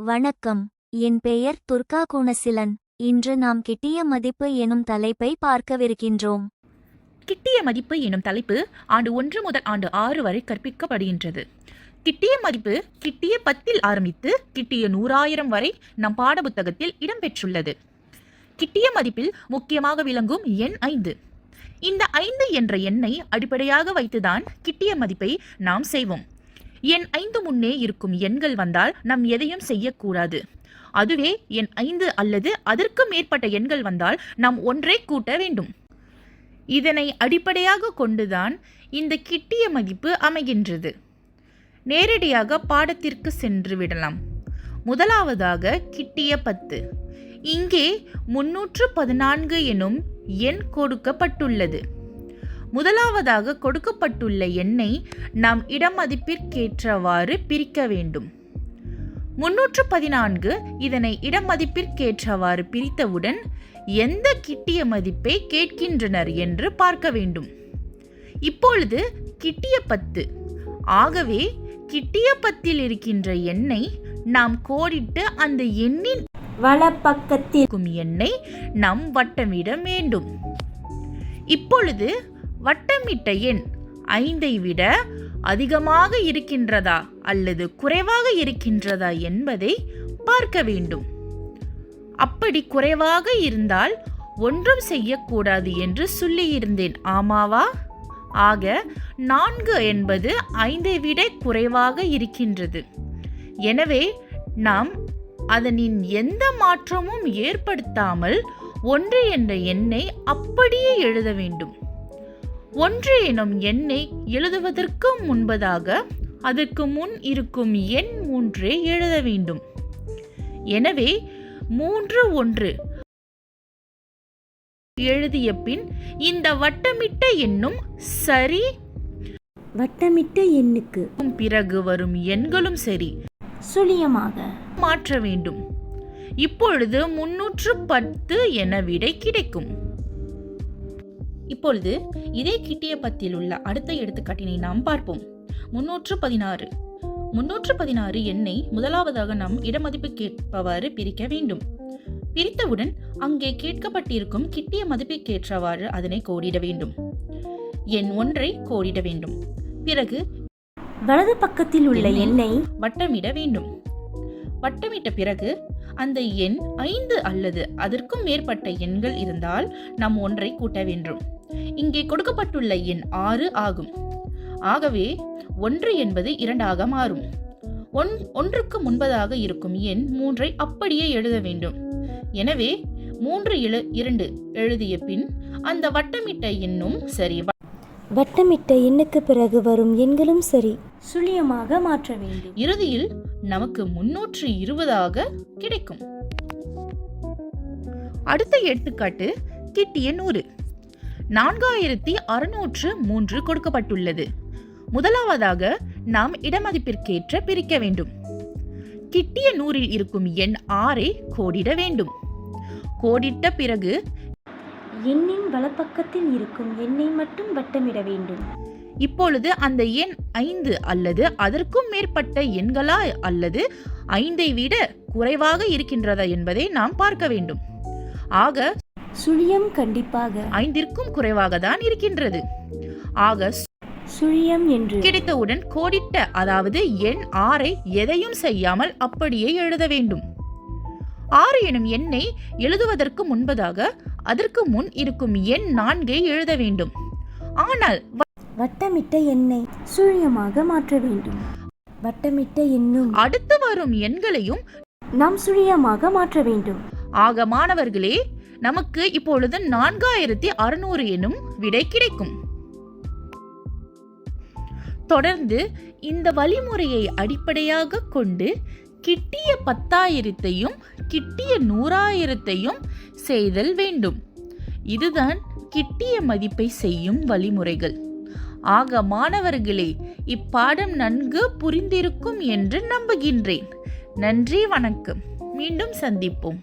வணக்கம், என் பெயர் துர்கா குணசிலன். இன்று நாம் கிட்டிய மதிப்பு எனும் தலைப்பை பார்க்கவிருக்கின்றோம். கிட்டிய மதிப்பு எனும் தலைப்பு ஆண்டு 1 முதல் ஆண்டு 6 வரை கற்பிக்கப்படுகின்றது. கிட்டிய மதிப்பு கிட்டிய 10 ஆரம்பித்து கிட்டிய 100,000 வரை நம் பாடப்புத்தகத்தில் இடம்பெற்றுள்ளது. கிட்டிய மதிப்பில் முக்கியமாக விளங்கும் எண் 5. இந்த 5 என்ற எண்ணை அடிப்படையாக வைத்துதான் கிட்டிய மதிப்பை நாம் செய்வோம். எண் 5 முன்னே இருக்கும் எண்கள் வந்தால் நாம் எதையும் செய்யக்கூடாது. அதுவே எண் 5 அல்லது அதற்கு மேற்பட்ட எண்கள் வந்தால் நாம் ஒன்றை கூட்ட வேண்டும். இதனை அடிப்படையாக கொண்டுதான் இந்த கிட்டிய மதிப்பு அமைகின்றது. நேரடியாக பாடத்திற்கு சென்று விடலாம். முதலாவதாக கிட்டிய 10. இங்கே 314 எனும் எண் கொடுக்கப்பட்டுள்ளது. முதலாவதாக கொடுக்கப்பட்டுள்ள எண்ணை நாம் இடமதிப்பிற்கேற்றவாறு பிரிக்க வேண்டும். 314 இதனை இடமதிப்பிற்கேற்றவாறு பிரித்தவுடன் எந்த கிட்டிய மதிப்பை கேட்கின்றனர் என்று பார்க்க வேண்டும். இப்பொழுது கிட்டிய 10. ஆகவே கிட்டிய 10 இருக்கின்ற எண்ணை நாம் கோடிட்டு அந்த எண்ணின் வலப்பக்கத்தில் எண்ணை நாம் வட்டமிட வேண்டும். இப்பொழுது வட்டமிட்ட எண் 5ஐ விட அதிகமாக இருக்கின்றதா அல்லது குறைவாக இருக்கின்றதா என்பதை பார்க்க வேண்டும். அப்படி குறைவாக இருந்தால் ஒன்றும் செய்யக்கூடாது என்று சொல்லியிருந்தேன், ஆமாவா? ஆக 4 என்பது 5ஐ விட குறைவாக இருக்கின்றது. எனவே நாம் அதனின் எந்த மாற்றமும் ஏற்படுத்தாமல் 1 என்ற எண்ணை அப்படியே எழுத வேண்டும். 1 எனும் எண்ணை எழுதுவதற்கு முன்பதாக அதற்கு முன் இருக்கும் எண் 3 எழுத வேண்டும். எனவே 3 1 எழுதிய பின் இந்த வட்டமிட்ட எண்ணும் சரி, வட்டமிட்ட எண்ணுக்கு பிறகு வரும் எண்களும் சரி சுழியமாக மாற்ற வேண்டும். இப்பொழுது 310 என விடை கிடைக்கும். இப்பொழுது இதே கிட்டிய 10 உள்ள அடுத்த எடுத்துக்காட்டினை நாம் பார்ப்போம். 316 எண்ணை முதலாவதாக நாம் இடமதிப்பு கேட்பவாறு பிரிக்க வேண்டும். பிரித்தவுடன் அங்கே கேட்கப்பட்டிருக்கும் கிட்டிய மதிப்புக்கேற்றவாறு அதனை கோடிட வேண்டும். எண் 1ஐ கோடிட வேண்டும். பிறகு வலது பக்கத்தில் உள்ள எண்ணை வட்டமிட வேண்டும். வட்டமிட்ட பிறகு அந்த எண் 5 அல்லது அதற்கும் மேற்பட்ட எண்கள் இருந்தால் நாம் 1ஐ கூட்ட வேண்டும். இங்கே கொடுக்கப்பட்டுள்ள எண் 6 ஆகும். ஆகவே 1 என்பது 2ஆக மாறும். 1க்கு முன்பதாக இருக்கும் எண் 3ஐ அப்படியே எழுத வேண்டும். எனவே 3 2 எழுதிய பின் அந்த வட்டமிட்ட எண்ணும் சரி, வட்டமிட்ட எண்ணுக்கு பிறகு வரும் எண்களும் சரி சுழியமாக மாற்ற வேண்டும். இறுதியில் நமக்கு 320 கிடைக்கும். அடுத்த எடுத்துக்காட்டு கிட்டிய 100. 4603 கொடுக்கப்பட்டுள்ளது. முதலாவதாக நாம் இடமதிப்பிற்கேற்ற பிரிக்க வேண்டும். கிட்டிய 100 இருக்கும் எண் 6ஐ கோடிட வேண்டும். கோடிட்ட பிறகு எண்ணின் வலப்பக்கத்தில் இருக்கும் எண்ணை மட்டும் வட்டமிட வேண்டும். இப்பொழுது அந்த எண் 5 அல்லது அதற்கும் மேற்பட்ட எண்களா அல்லது 5ஐ விட குறைவாக இருக்கின்றதா என்பதை நாம் பார்க்க வேண்டும். ஆக சுழியம் கண்டிப்பாக 5ற்கும் குறைவாக தான் இருக்கின்றது. ஆக சுழியம் என்று கிடைத்தவுடன் கோடிட்ட அதாவது எண் 6ஐ எதையும் செய்யாமல் அப்படியே எழுத வேண்டும். 6 எனும் எண்ணை எழுதுவதற்கு முன்பதாக அதற்கு முன் இருக்கும் எண் 4ஐ எழுத வேண்டும். ஆனால் வட்டமிட்ட எண்ணை சுழியமாக மாற்ற வேண்டும். வட்டமிட்ட எண்ணும் அடுத்து வரும் எண்களையும் நாம் சுழியமாக மாற்ற வேண்டும். ஆக மாணவர்களே, நமக்கு இப்பொழுது 4600 எனும் விடை கிடைக்கும். தொடர்ந்து இந்த வழிமுறையை அடிப்படையாக கொண்டு கிட்டிய 10,000ஐயும் கிட்டிய 100,000ஐயும் செய்தல் வேண்டும். இதுதான் கிட்டிய மதிப்பை செய்யும் வழிமுறைகள். ஆக மாணவர்களே, இப்பாடம் நன்கு புரிந்திருக்கும் என்று நம்புகின்றேன். நன்றி, வணக்கம். மீண்டும் சந்திப்போம்.